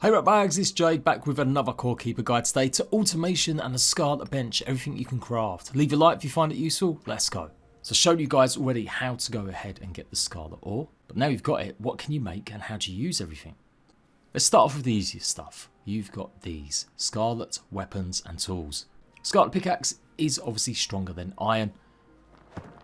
Hey right bags, it's Jade back with another Core Keeper guide today to automation and the Scarlet bench, everything you can craft. Leave a like if you find it useful, let's go. So I showed you guys already how to go ahead and get the Scarlet Ore, but now you've got it, what can you make and how do you use everything? Let's start off with the easiest stuff. You've got these, Scarlet weapons and tools. Scarlet pickaxe is obviously stronger than iron.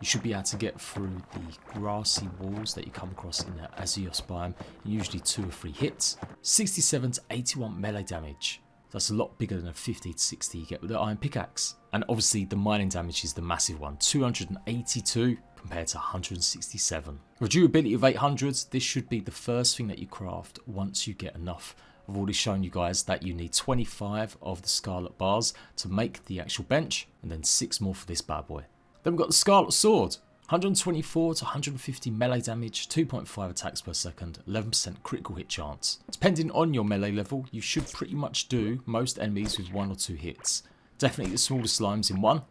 You should be able to get through the grassy walls that you come across in the Asus biome in usually 2 or 3 hits. 67 to 81 melee damage. That's a lot bigger than a 50 to 60 you get with the iron pickaxe. And obviously the mining damage is the massive one, 282 compared to 167. With durability of 800, this should be the first thing that you craft once you get enough. I've already shown you guys that you need 25 of the Scarlet bars to make the actual bench, and then 6 more for this bad boy. Then we've got the Scarlet Sword, 124 to 150 melee damage, 2.5 attacks per second, 11% critical hit chance. Depending on your melee level, you should pretty much do most enemies with 1 or 2 hits. Definitely the smaller slimes in 1,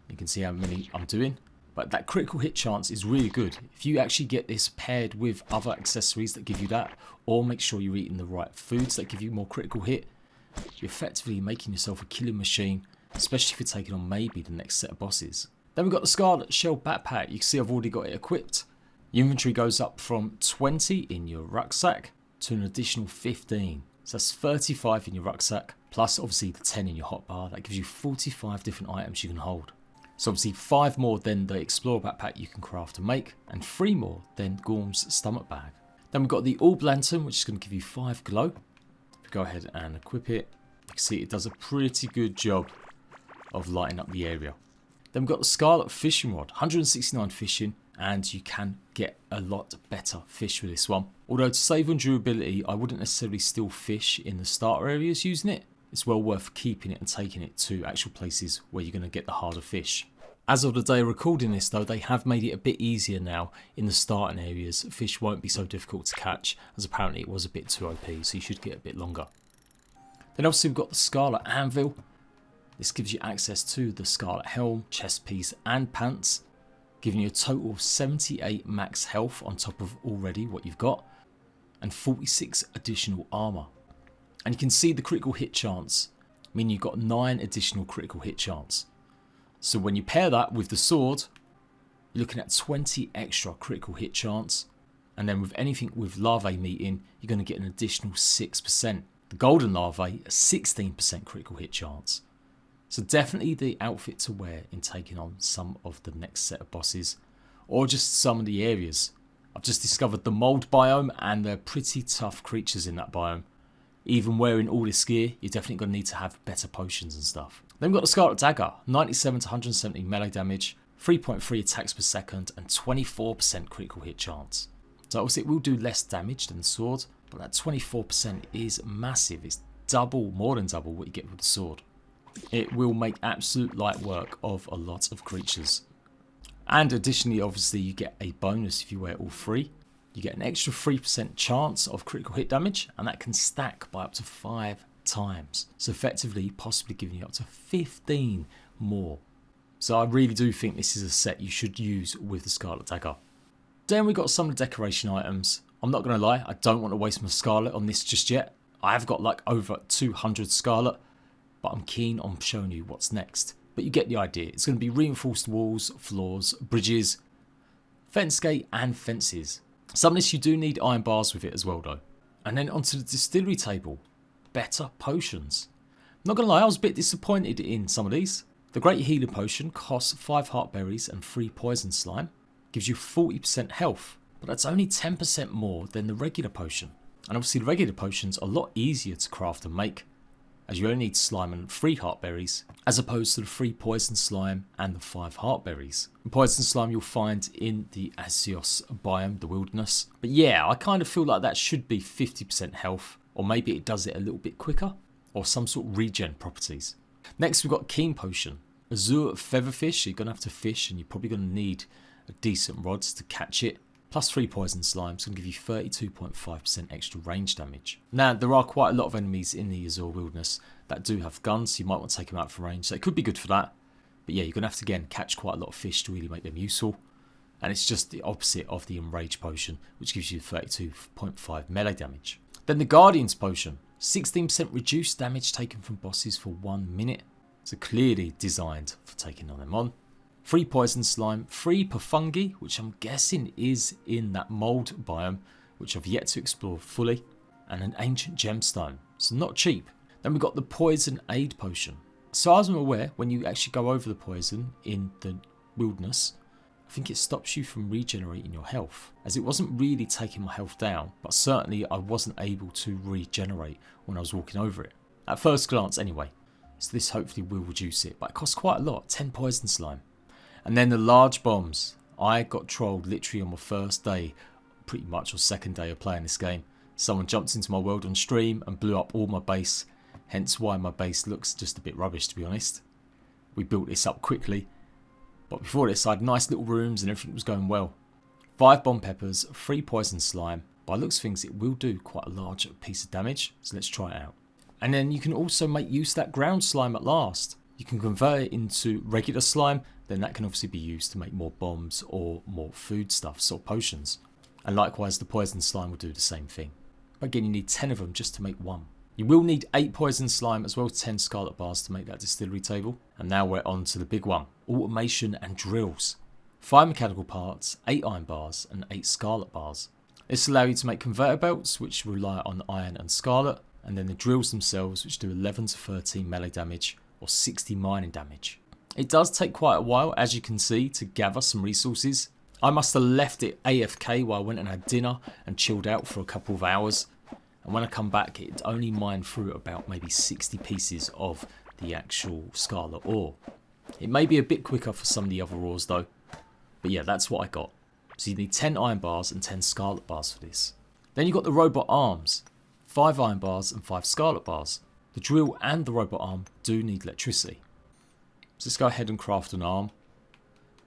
you can see how many I'm doing. But that critical hit chance is really good. If you actually get this paired with other accessories that give you that, or make sure you're eating the right foods that give you more critical hit, you're effectively making yourself a killing machine, especially if you're taking on maybe the next set of bosses. Then we've got the Scarlet Shell Backpack. You can see I've already got it equipped. Your inventory goes up from 20 in your rucksack to an additional 15. So that's 35 in your rucksack, plus obviously the 10 in your hotbar. That gives you 45 different items you can hold. So obviously 5 more than the Explorer Backpack you can craft and make, and 3 more than Gorm's Stomach Bag. Then we've got the Orb Lantern, which is going to give you 5 glow. If we go ahead and equip it, you can see it does a pretty good job of lighting up the area. Then we've got the Scarlet Fishing Rod, 169 fishing, and you can get a lot better fish with this one. Although to save on durability, I wouldn't necessarily still fish in the starter areas using it. It's well worth keeping it and taking it to actual places where you're going to get the harder fish. As of the day of recording this though, they have made it a bit easier now in the starting areas. Fish won't be so difficult to catch, as apparently it was a bit too OP, so you should get a bit longer. Then obviously we've got the Scarlet Anvil. This gives you access to the Scarlet Helm, chest piece and pants, giving you a total of 78 max health on top of already what you've got, and 46 additional armour. And you can see the critical hit chance, meaning you've got 9 additional critical hit chance. So when you pair that with the sword, you're looking at 20 extra critical hit chance, and then with anything with larvae meeting, you're going to get an additional 6%. The golden larvae, a 16% critical hit chance. So definitely the outfit to wear in taking on some of the next set of bosses, or just some of the areas. I've just discovered the mold biome, and they're pretty tough creatures in that biome. Even wearing all this gear, you're definitely going to need to have better potions and stuff. Then we've got the Scarlet Dagger, 97 to 170 melee damage, 3.3 attacks per second, and 24% critical hit chance. So obviously it will do less damage than the sword, but that 24% is massive. It's double, more than double what you get with the sword. It will make absolute light work of a lot of creatures. And additionally, obviously, you get a bonus if you wear all 3. You get an extra 3% chance of critical hit damage, and that can stack by up to 5 times. So effectively, possibly giving you up to 15 more. So I really do think this is a set you should use with the Scarlet Dagger. Then we got some of the decoration items. I'm not going to lie, I don't want to waste my Scarlet on this just yet. I have got like over 200 Scarlet, but I'm keen on showing you what's next. But you get the idea. It's going to be reinforced walls, floors, bridges, fence gate and fences. Some of this you do need iron bars with it as well though. And then onto the distillery table. Better potions. Not going to lie, I was a bit disappointed in some of these. The Great Healing Potion costs 5 heart berries and 3 poison slime. Gives you 40% health. But that's only 10% more than the regular potion. And obviously the regular potion's a lot easier to craft and make, as you only need slime and 3 heart berries, as opposed to the 3 poison slime and the 5 heart berries. The poison slime you'll find in the Asus biome, the wilderness. But yeah, I kind of feel like that should be 50% health, or maybe it does it a little bit quicker, or some sort of regen properties. Next we've got Keen Potion. Azure Featherfish, you're going to have to fish, and you're probably going to need a decent rods to catch it. Plus 3 poison slimes can give you 32.5% extra range damage. Now, there are quite a lot of enemies in the Azure Wilderness that do have guns, so you might want to take them out for range. So it could be good for that. But yeah, you're going to have to, again, catch quite a lot of fish to really make them useful. And it's just the opposite of the Enrage Potion, which gives you 32.5 melee damage. Then the Guardian's Potion. 16% reduced damage taken from bosses for 1 minute. So clearly designed for taking on them on. 3 poison slime, 3 per fungi, which I'm guessing is in that mold biome, which I've yet to explore fully. And an ancient gemstone, so not cheap. Then we've got the poison aid potion. So as I'm aware, when you actually go over the poison in the wilderness, I think it stops you from regenerating your health, as it wasn't really taking my health down, but certainly I wasn't able to regenerate when I was walking over it. At first glance anyway. So this hopefully will reduce it, but it costs quite a lot, 10 poison slime. And then the large bombs. I got trolled literally on my first day, pretty much, or second day of playing this game. Someone jumped into my world on stream and blew up all my base, hence why my base looks just a bit rubbish, to be honest. We built this up quickly, but before this I had nice little rooms and everything was going well. 5 bomb peppers, 3 poison slime. By looks of things it will do quite a large piece of damage, so let's try it out. And then you can also make use of that ground slime at last. You can convert it into regular slime, then that can obviously be used to make more bombs or more foodstuffs or potions. And likewise the poison slime will do the same thing. But again, you need 10 of them just to make one. You will need 8 poison slime as well as 10 scarlet bars to make that distillery table. And now we're on to the big one. Automation and drills. 5 mechanical parts, 8 iron bars and 8 scarlet bars. This allows you to make conveyor belts which rely on iron and scarlet. And then the drills themselves which do 11 to 13 melee damage or 60 mining damage. It does take quite a while, as you can see, to gather some resources. I must have left it AFK while I went and had dinner and chilled out for a couple of hours. And when I come back, it only mined through about maybe 60 pieces of the actual Scarlet Ore. It may be a bit quicker for some of the other ores though. But yeah, that's what I got. So you need 10 iron bars and 10 scarlet bars for this. Then you've got the robot arms. 5 iron bars and 5 scarlet bars. The drill and the robot arm do need electricity. So let's go ahead and craft an arm.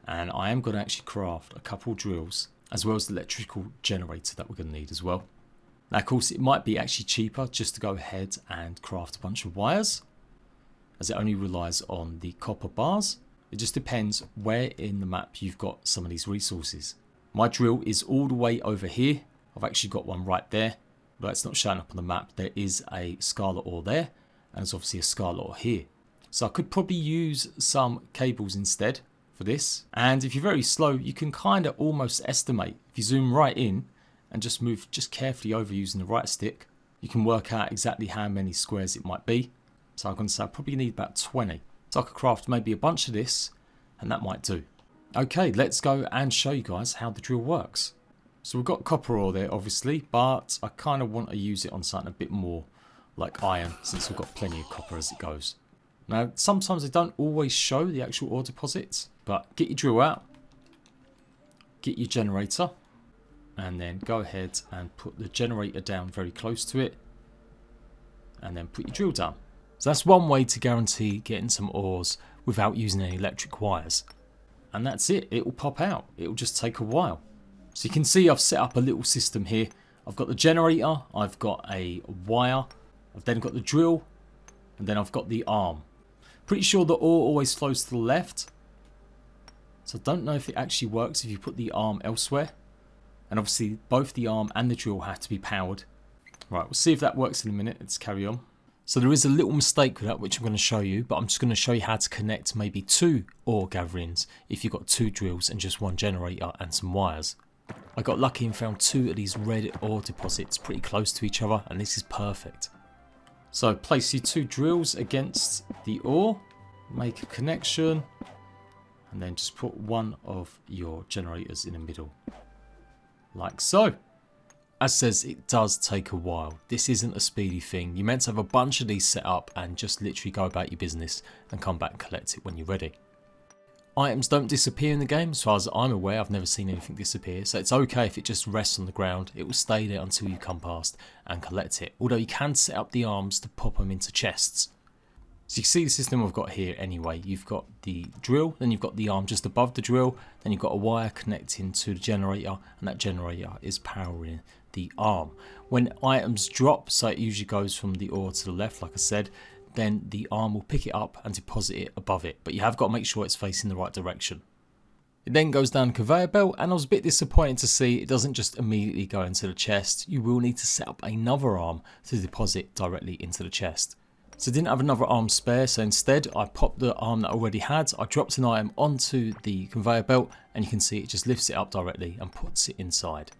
And I am going to actually craft a couple drills as well as the electrical generator that we're going to need as well. Now of course it might be actually cheaper just to go ahead and craft a bunch of wires, as it only relies on the copper bars. It just depends where in the map you've got some of these resources. My drill is all the way over here. I've actually got one right there, but it's not showing up on the map. There is a Scarlet Ore there, and there's obviously a Scarlet Ore here. So I could probably use some cables instead for this. And if you're very slow, you can kind of almost estimate. If you zoom right in and just move just carefully over using the right stick, you can work out exactly how many squares it might be. So I'm going to say I probably need about 20. So I could craft maybe a bunch of this, and that might do. Okay, let's go and show you guys how the drill works. So we've got copper ore there obviously, but I kind of want to use it on something a bit more like iron, since we've got plenty of copper as it goes. Now sometimes they don't always show the actual ore deposits, but get your drill out, get your generator, and then go ahead and put the generator down very close to it, and then put your drill down. So that's one way to guarantee getting some ores without using any electric wires. And that's it, it will pop out. It will just take a while. So you can see I've set up a little system here. I've got the generator, I've got a wire, I've then got the drill, and then I've got the arm. Pretty sure the ore always flows to the left. So I don't know if it actually works if you put the arm elsewhere. And obviously both the arm and the drill have to be powered. Right, we'll see if that works in a minute. Let's carry on. So there is a little mistake with that which I'm going to show you, but I'm just going to show you how to connect maybe 2 ore gatherings if you've got 2 drills and just 1 generator and some wires. I got lucky and found 2 of these red ore deposits pretty close to each other, and this is perfect. So place your 2 drills against the ore, make a connection, and then just put one of your generators in the middle, like so. As says, it does take a while. This isn't a speedy thing. You're meant to have a bunch of these set up and just literally go about your business and come back and collect it when you're ready. Items don't disappear in the game. As far as I'm aware, I've never seen anything disappear. So it's okay if it just rests on the ground. It will stay there until you come past and collect it. Although you can set up the arms to pop them into chests. So you can see the system I've got here anyway. You've got the drill, then you've got the arm just above the drill, then you've got a wire connecting to the generator, and that generator is powering the arm. When items drop, so it usually goes from the ore to the left like I said, then the arm will pick it up and deposit it above it, but you have got to make sure it's facing the right direction. It then goes down the conveyor belt, and I was a bit disappointed to see it doesn't just immediately go into the chest. You will need to set up another arm to deposit directly into the chest. So I didn't have another arm spare, so instead I popped the arm that I already had, I dropped an item onto the conveyor belt, and you can see it just lifts it up directly and puts it inside.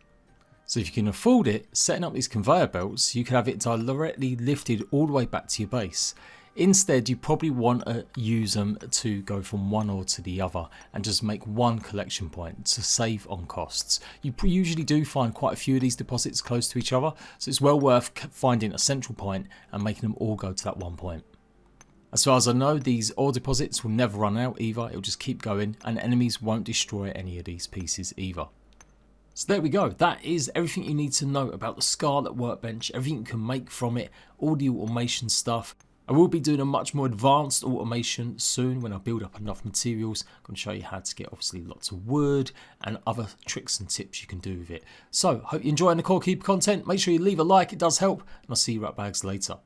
So if you can afford it, setting up these conveyor belts, you can have it directly lifted all the way back to your base. Instead, you probably want to use them to go from one ore to the other and just make one collection point to save on costs. You usually do find quite a few of these deposits close to each other, so it's well worth finding a central point and making them all go to that one point. As far as I know, these ore deposits will never run out either, it'll just keep going, and enemies won't destroy any of these pieces either. So there we go, that is everything you need to know about the Scarlet Workbench, everything you can make from it, all the automation stuff. I will be doing a much more advanced automation soon when I build up enough materials. I'm going to show you how to get obviously lots of wood and other tricks and tips you can do with it. So, hope you're enjoying the Core Keeper content. Make sure you leave a like, it does help. And I'll see you right bags later.